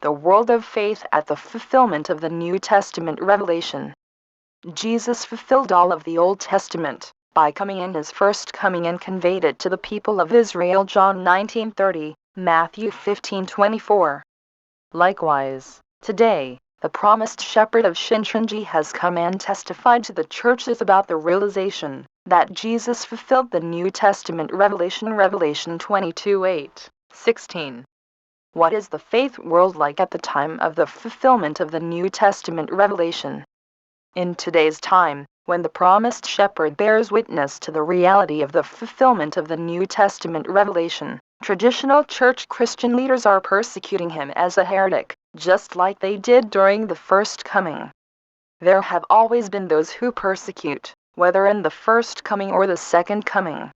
the world of faith at the fulfillment of the New Testament revelation. Jesus fulfilled all of the Old Testament by coming in his first coming and conveyed it to the people of Israel. John 19:30, Matthew 15:24. Likewise, today, the promised shepherd of Shincheonji has come and testified to the churches about the realization that Jesus fulfilled the New Testament revelation. Revelation 22:8-16. What is the faith world like at the time of the fulfillment of the New Testament revelation? In today's time, when the promised shepherd bears witness to the reality of the fulfillment of the New Testament revelation, traditional church Christian leaders are persecuting him as a heretic, just like they did during the first coming. There have always been those who persecute, whether in the first coming or the second coming.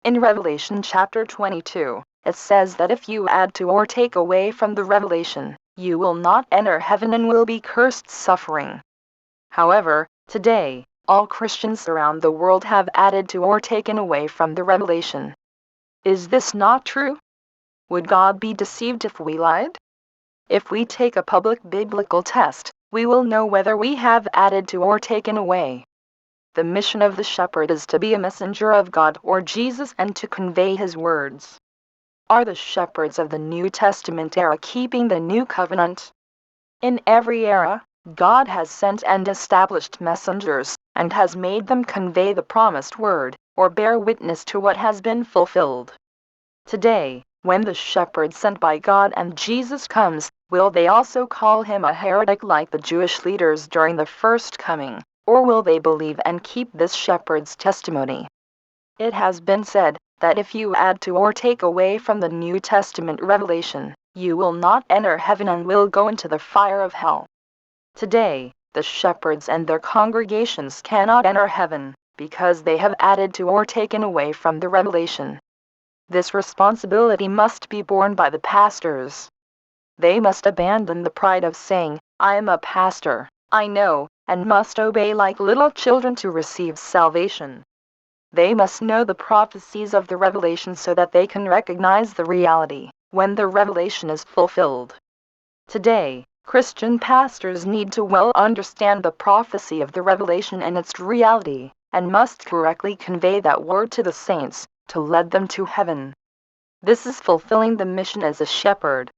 In Revelation chapter 22, it says that if you add to or take away from the revelation, you will not enter heaven and will be cursed, suffering. However, today, all Christians around the world have added to or taken away from the revelation. Is this not true? Would God be deceived if we lied? If we take a public biblical test, we will know whether we have added to or taken away. The mission of the shepherd is to be a messenger of God or Jesus and to convey his words. Are the shepherds of the New Testament era keeping the new covenant? In every era, God has sent and established messengers, and has made them convey the promised word, or bear witness to what has been fulfilled. Today, when the shepherd sent by God and Jesus comes, will they also call him a heretic like the Jewish leaders during the first coming, or will they believe and keep this shepherd's testimony? It has been said that if you add to or take away from the New Testament revelation, you will not enter heaven and will go into the fire of hell. Today, the shepherds and their congregations cannot enter heaven, because they have added to or taken away from the revelation. This responsibility must be borne by the pastors. They must abandon the pride of saying, "I am a pastor, I know," and must obey like little children to receive salvation. They must know the prophecies of the revelation so that they can recognize the reality when the revelation is fulfilled. Today, Christian pastors need to well understand the prophecy of the revelation and its reality, and must correctly convey that word to the saints, to lead them to heaven. This is fulfilling the mission as a shepherd.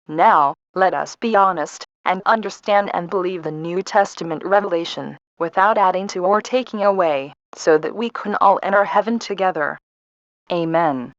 Now, let us be honest, and understand and believe the New Testament revelation, without adding to or taking away, so that we can all enter heaven together. Amen.